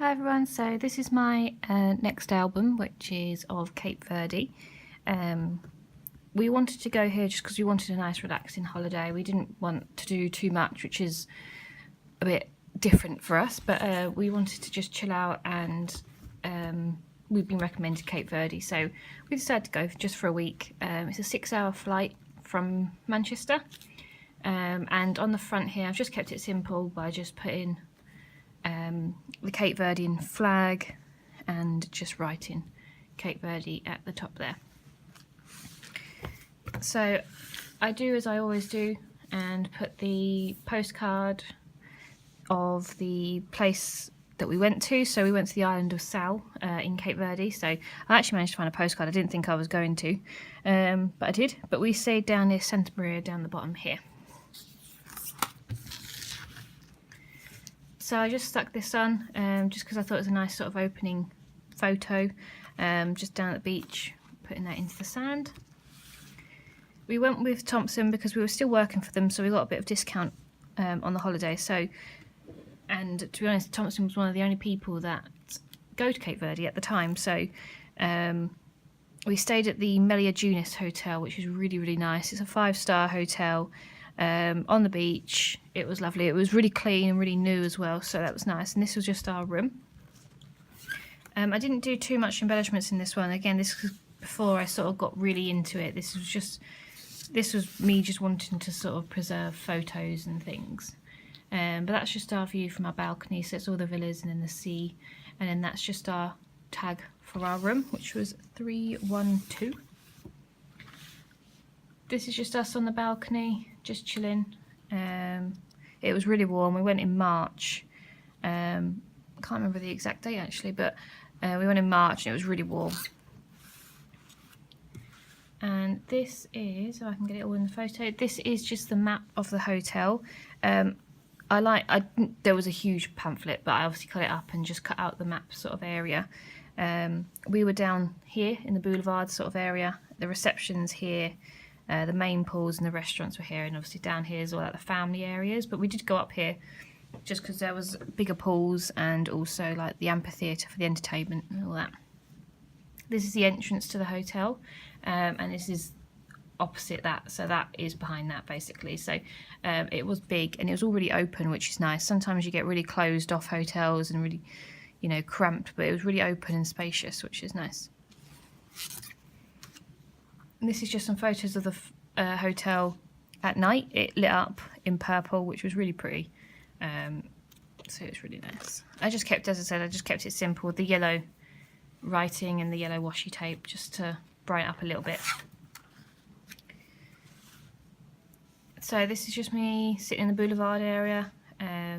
Hi everyone, so this is my next album, which is of Cape Verde. We wanted to go here just because we wanted a nice relaxing holiday. We didn't want to do too much, which is a bit different for us, but we wanted to just chill out, and we've been recommended Cape Verde, so we decided to go just for a week. It's a 6-hour flight from Manchester, and on the front here I've just kept it simple by just putting the Cape Verdean flag and just writing Cape Verde at the top there. So I do as I always do and put the postcard of the place that we went to. So we went to the island of Sal in Cape Verde. So I actually managed to find a postcard. I didn't think I was going to, but I did. But we stayed down near Santa Maria down the bottom here. So I just stuck this on just because I thought it was a nice sort of opening photo, just down at the beach, putting that into the sand. We went with Thompson because we were still working for them, so we got a bit of discount on the holiday. So, and to be honest, Thompson was one of the only people that go to Cape Verde at the time. So we stayed at the Melia Junis Hotel, which is really, really nice. It's a 5-star hotel. On the beach. It was lovely. It was really clean and really new as well, so that was nice. And this was just our room. I didn't do too much embellishments in this one. Again, this was before I sort of got really into it. This was me just wanting to sort of preserve photos and things. But that's just our view from our balcony. So it's all the villas and then the sea, and then that's just our tag for our room, which was 312. This is just us on the balcony, just chilling. It was really warm. We went in March. I can't remember the exact date actually, but we went in March and it was really warm. And this is, if I can get it all in the photo, this is just the map of the hotel. There was a huge pamphlet, but I obviously cut it up and just cut out the map sort of area. We were down here in the boulevard sort of area. The reception's here. The main pools and the restaurants were here, and obviously down here is all like the family areas, but we did go up here just because there was bigger pools and also like the amphitheatre for the entertainment and all that. This is the entrance to the hotel, and this is opposite that, so that is behind that basically. So it was big and it was all really open, which is nice. Sometimes you get really closed off hotels and really, you know, cramped, but it was really open and spacious, which is nice. And this is just some photos of the hotel at night. It lit up in purple, which was really pretty. So it's really nice. As I said, I just kept it simple with the yellow writing and the yellow washi tape just to brighten up a little bit. So this is just me sitting in the boulevard area,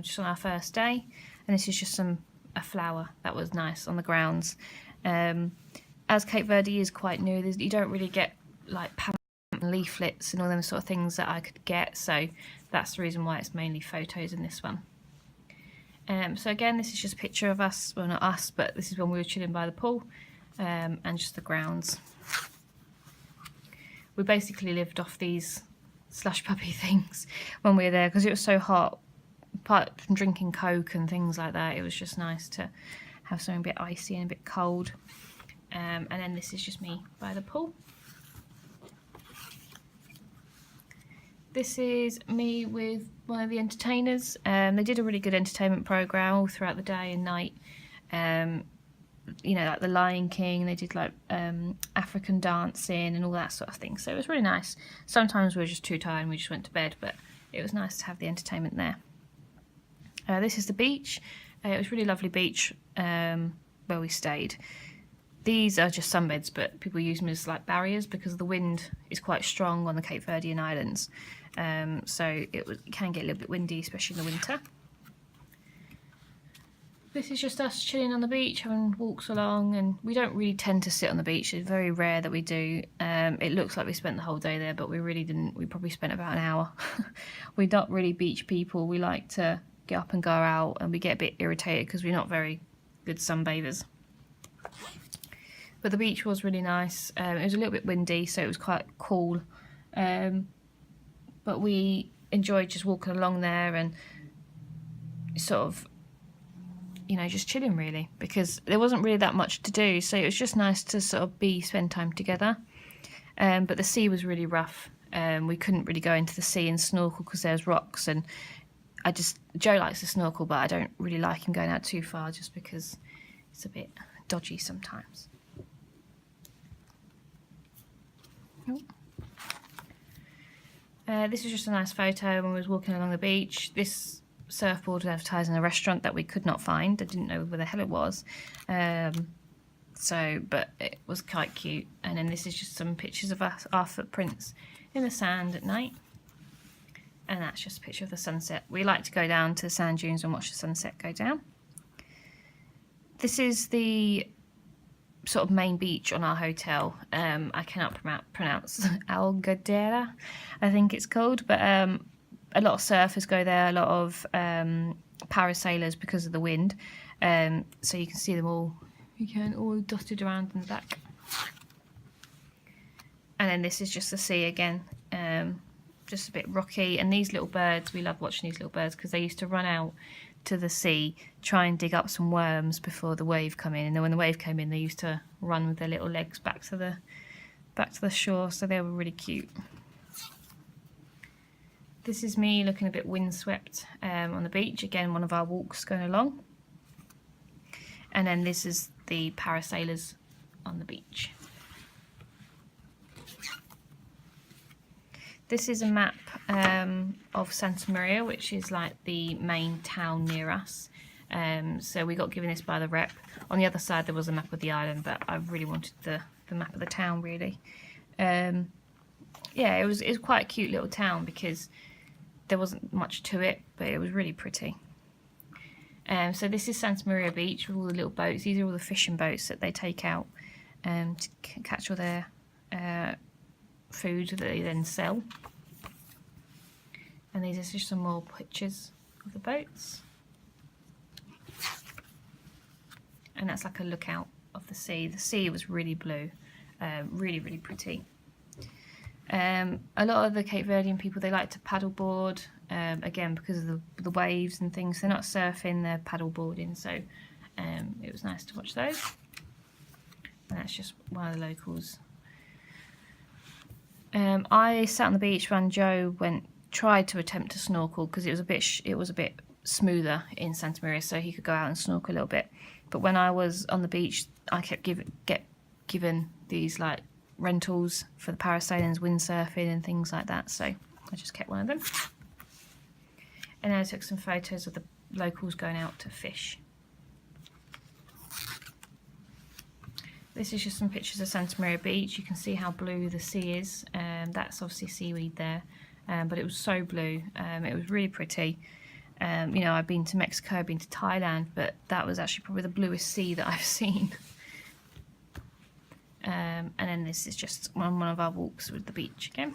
just on our first day. And this is just a flower that was nice on the grounds. As Cape Verde is quite new, you don't really get like leaflets and all them sort of things that I could get, so that's the reason why it's mainly photos in this one. So again, this is just a picture of us, well not us, but this is when we were chilling by the pool, and just the grounds. We basically lived off these slush puppy things when we were there because it was so hot. Apart from drinking Coke and things like that, it was just nice to have something a bit icy and a bit cold. And then this is just me by the pool. This is me with one of the entertainers. They did a really good entertainment programme all throughout the day and night. You know, like the Lion King, they did like African dancing and all that sort of thing. So it was really nice. Sometimes we were just too tired and we just went to bed, but it was nice to have the entertainment there. This is the beach. It was a really lovely beach where we stayed. These are just sunbeds, but people use them as like barriers because the wind is quite strong on the Cape Verdean islands. So it can get a little bit windy, especially in the winter. This is just us chilling on the beach, having walks along, and we don't really tend to sit on the beach. It's very rare that we do. It looks like we spent the whole day there, but we really didn't. We probably spent about an hour. We're not really beach people. We like to get up and go out, and we get a bit irritated because we're not very good sunbathers. But the beach was really nice. It was a little bit windy, so it was quite cool. But we enjoyed just walking along there and sort of you know, just chilling really, because there wasn't really that much to do, so it was just nice to sort of spend time together. But the sea was really rough. We couldn't really go into the sea and snorkel because there's rocks, and Joe likes to snorkel, but I don't really like him going out too far just because it's a bit dodgy sometimes. This is just a nice photo when we was walking along the beach. This surfboard was advertised in a restaurant that we could not find. I didn't know where the hell it was. But it was quite cute. And then this is just some pictures of our footprints in the sand at night. And that's just a picture of the sunset. We like to go down to the sand dunes and watch the sunset go down. This is the sort of main beach on our hotel. I cannot pronounce Algadera, I think it's called, but a lot of surfers go there, a lot of parasailers because of the wind. So you can see them all dotted around in the back. And then this is just the sea again, just a bit rocky. And these little birds, we love watching these little birds because they used to run out to the sea, try and dig up some worms before the wave come in, and then when the wave came in they used to run with their little legs back to the shore, so they were really cute. This is me looking a bit windswept on the beach, again one of our walks going along. And then this is the parasailers on the beach. This is a map of Santa Maria, which is like the main town near us. So we got given this by the rep. On the other side there was a map of the island, but I really wanted the map of the town really. Yeah, it was quite a cute little town because there wasn't much to it, but it was really pretty. So this is Santa Maria Beach with all the little boats. These are all the fishing boats that they take out to catch all their food that they then sell. And these are just some more pictures of the boats. And that's like a lookout of the sea. The sea was really blue, really, really pretty. A lot of the Cape Verdean people, they like to paddleboard, again because of the waves and things. They're not surfing, they're paddleboarding, so it was nice to watch those. And that's just one of the locals. I sat on the beach when Joe tried to attempt to snorkel because it was a bit smoother in Santa Maria, so he could go out and snorkel a little bit. But when I was on the beach, I kept given these like rentals for the parasailings, windsurfing and things like that, so I just kept one of them. And then I took some photos of the locals going out to fish. This is just some pictures of Santa Maria Beach. You can see how blue the sea is. That's obviously seaweed there, but it was so blue. It was really pretty. You know, I've been to Mexico, I've been to Thailand, but that was actually probably the bluest sea that I've seen. And then this is just one of our walks with the beach again.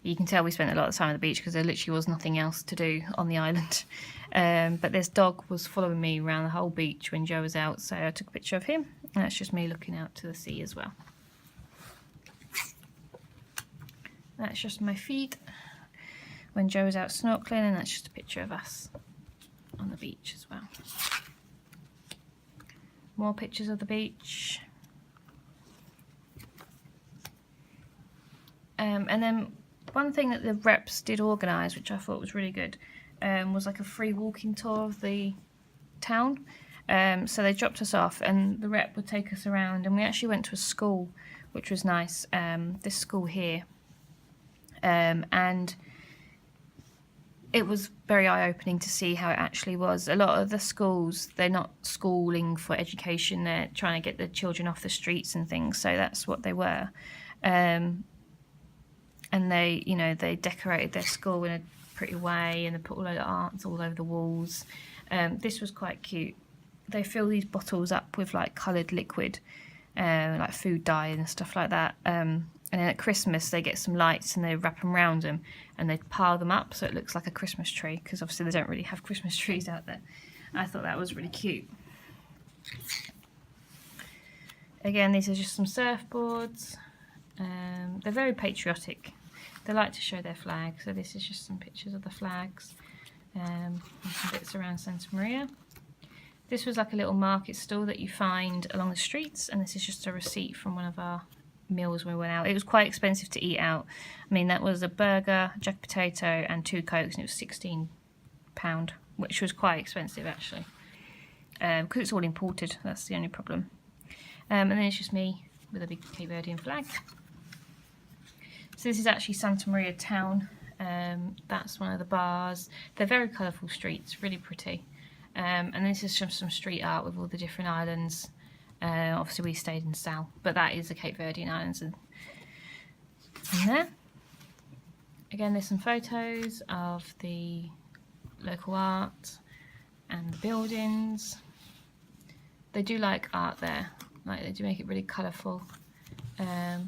You can tell we spent a lot of time on the beach because there literally was nothing else to do on the island. But this dog was following me around the whole beach when Joe was out, so I took a picture of him. And that's just me looking out to the sea as well. That's just my feet when Joe was out snorkeling, and that's just a picture of us on the beach as well. More pictures of the beach. And then one thing that the reps did organise, which I thought was really good, was like a free walking tour of the town. So they dropped us off and the rep would take us around, and we actually went to a school, which was nice, this school here. And it was very eye-opening to see how it actually was. A lot of the schools, they're not schooling for education, they're trying to get the children off the streets and things, so that's what they were. And they, you know, they decorated their school in a pretty way, and they put all of the arts all over the walls. This was quite cute. They fill these bottles up with like coloured liquid, like food dye and stuff like that. And then at Christmas they get some lights and they wrap them around them and they pile them up so it looks like a Christmas tree, because obviously they don't really have Christmas trees out there. I thought that was really cute. Again, these are just some surfboards. They're very patriotic. They like to show their flag, so this is just some pictures of the flags. and some bits around Santa Maria. This was like a little market stall that you find along the streets, and this is just a receipt from one of our meals when we went out. It was quite expensive to eat out. I mean, that was a burger, a jack potato and 2 Cokes, and it was £16, which was quite expensive actually, because it's all imported. That's the only problem. And then it's just me with a big Cape Verdean flag. So this is actually Santa Maria town. That's one of the bars. They're very colourful streets, really pretty. And this is just some street art with all the different islands. Obviously we stayed in Sal, but that is the Cape Verdean Islands in there. Again, there's some photos of the local art and the buildings. They do like art there, like they do make it really colourful. Yeah,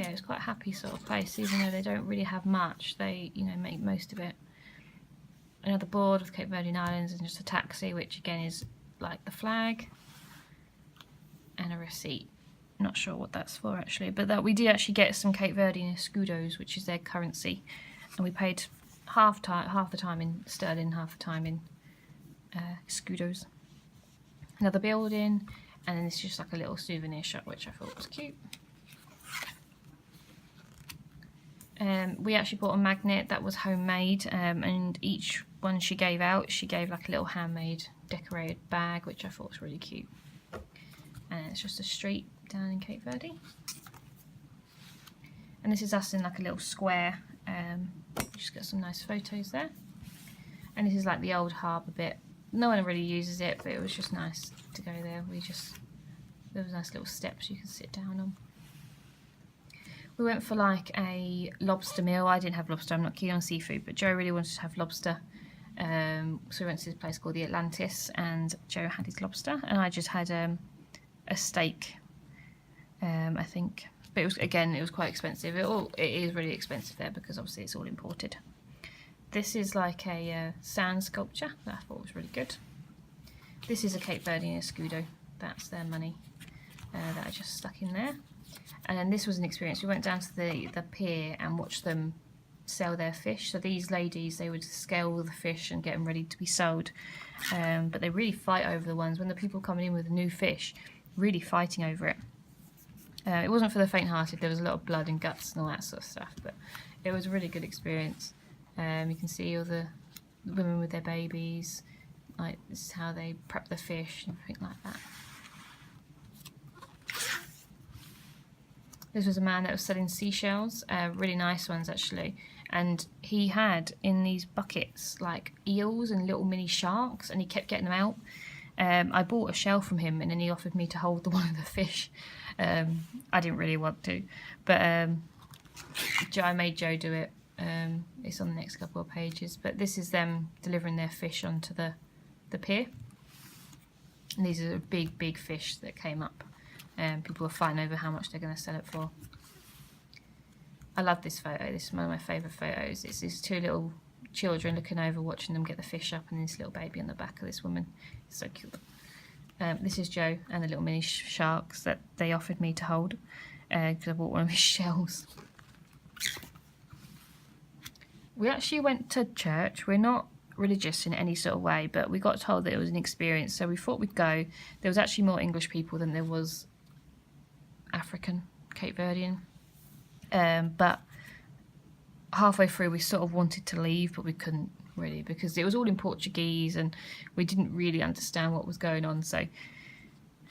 it's quite a happy sort of place, even though they don't really have much. They, you know, make most of it. Another board of Cape Verdean Islands and just a taxi, which again is like the flag, and a receipt. Not sure what that's for actually, but that we did actually get some Cape Verdean escudos, which is their currency, and we paid half the time in sterling, half the time in escudos. Another building, and then this is just like a little souvenir shop, which I thought was cute. We actually bought a magnet that was homemade, and each one she gave out, she gave like a little handmade decorated bag, which I thought was really cute. And it's just a street down in Cape Verde. And this is us in like a little square. Just got some nice photos there. And this is like the old harbour bit. No one really uses it, but it was just nice to go there. There was nice little steps you could sit down on. We went for like a lobster meal. I didn't have lobster, I'm not keen on seafood, but Joe really wanted to have lobster. So we went to this place called the Atlantis, and Joe had his lobster, and I just had a steak, I think. But it was quite expensive. It is really expensive there because obviously it's all imported. This is like a sand sculpture that I thought was really good. This is a Cape Verdean escudo. That's their money that I just stuck in there. And then this was an experience. We went down to the pier and watched them sell their fish. So these ladies, they would scale the fish and get them ready to be sold. But they really fight over the ones. When the people coming in with a new fish, really fighting over it. It wasn't for the faint-hearted. There was a lot of blood and guts and all that sort of stuff. But it was a really good experience. You can see all the women with their babies. Like, this is how they prep the fish and everything like that. This was a man that was selling seashells, really nice ones actually, and he had in these buckets like eels and little mini sharks, and he kept getting them out. I bought a shell from him, and then he offered me to hold one of the fish. I didn't really want to, but I made Joe do it. It's on the next couple of pages, but this is them delivering their fish onto the pier. And these are big fish that came up. People were fighting over how much they're going to sell it for. I love this photo. This is one of my favourite photos. It's these two little children looking over, watching them get the fish up, and this little baby on the back of this woman. It's so cute. This is Joe and the little mini sharks that they offered me to hold because I bought one of his shells. We actually went to church. We're not religious in any sort of way, but we got told that it was an experience, so we thought we'd go. There was actually more English people than there was African, Cape Verdean, but halfway through we sort of wanted to leave, but we couldn't really because it was all in Portuguese and we didn't really understand what was going on. So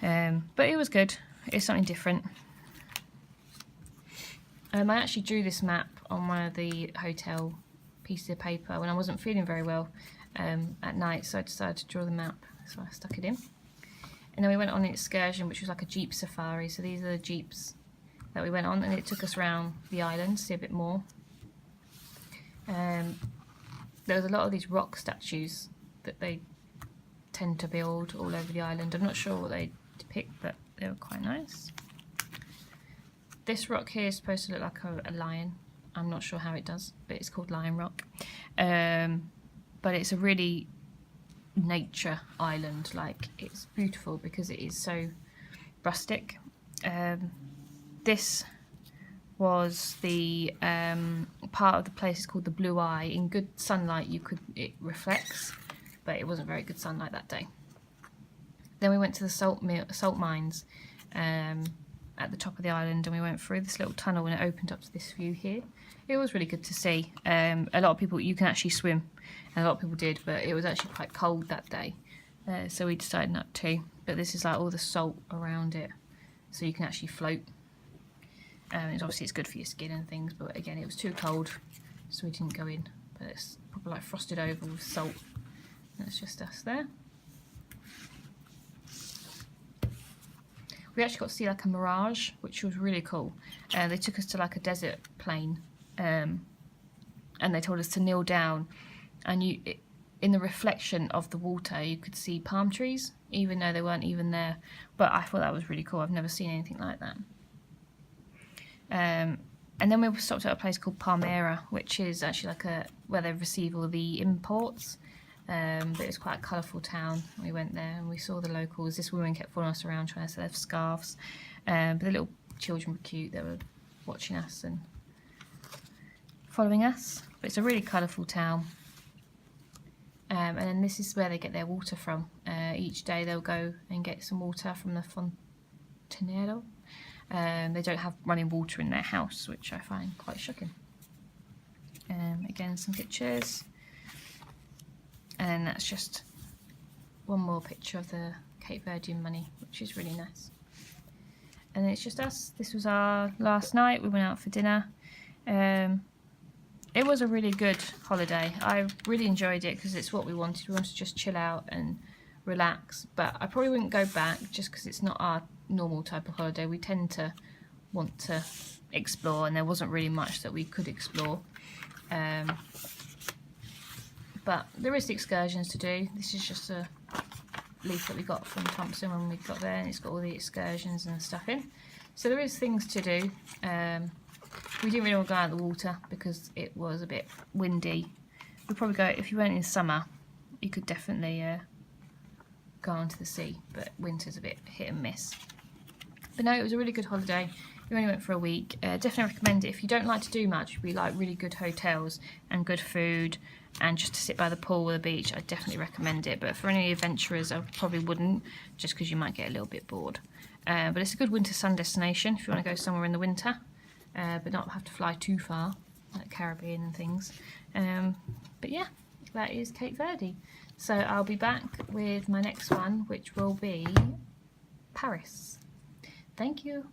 but it was good. It's something different. I actually drew this map on one of the hotel pieces of paper when I wasn't feeling very well at night, so I decided to draw the map, so I stuck it in. And then we went on an excursion, which was like a jeep safari. So these are the jeeps that we went on, and it took us around the island to see a bit more. There was a lot of these rock statues that they tend to build all over the island. I'm not sure what they depict, but they were quite nice. This rock here is supposed to look like a lion. I'm not sure how it does, but it's called Lion Rock. But it's a really nature island. Like, it's beautiful because it is so rustic. This was the part of the place is called the Blue Eye. In good sunlight it reflects, but it wasn't very good sunlight that day. Then we went to the salt mines at the top of the island, and we went through this little tunnel and it opened up to this view here. It was really good to see. A lot of people, you can actually swim, and a lot of people did, but it was actually quite cold that day, so we decided not to. But this is like all the salt around it, so you can actually float. Obviously it's good for your skin and things, but again it was too cold, so we didn't go in. But it's probably like frosted over with salt. And it's just us there. We actually got to see like a mirage, which was really cool. They took us to like a desert plain, and they told us to kneel down, and in the reflection of the water you could see palm trees, even though they weren't even there. But I thought that was really cool. I've never seen anything like that. And then we stopped at a place called Palmyra, which is actually like where they receive all the imports. But it's quite a colourful town. We went there and we saw the locals. This woman kept following us around trying to sell scarves. But the little children were cute. They were watching us and following us. But it's a really colourful town. And then this is where they get their water from. Each day they'll go and get some water from the fontanero. They don't have running water in their house, which I find quite shocking. Again, some pictures. And that's just one more picture of the Cape Verdean money, which is really nice. And it's just us. This was our last night. We went out for dinner. It was a really good holiday. I really enjoyed it because it's what we wanted. We wanted to just chill out and relax. But I probably wouldn't go back just because it's not our normal type of holiday. We tend to want to explore, and there wasn't really much that we could explore. But there is the excursions to do. This is just a leaf that we got from Thompson when we got there, and it's got all the excursions and stuff in. So there is things to do. We didn't really want to go out of the water because it was a bit windy. We'd probably go, if you went in summer, you could definitely go onto the sea, but winter's a bit hit and miss. But no, it was a really good holiday. We only went for a week. Definitely recommend it. If you don't like to do much, we like really good hotels and good food, and just to sit by the pool or the beach, I definitely recommend it. But for any adventurers, I probably wouldn't, just because you might get a little bit bored. But it's a good winter sun destination if you want to go somewhere in the winter, but not have to fly too far, like Caribbean and things. But yeah, that is Cape Verde. So I'll be back with my next one, which will be Paris. Thank you.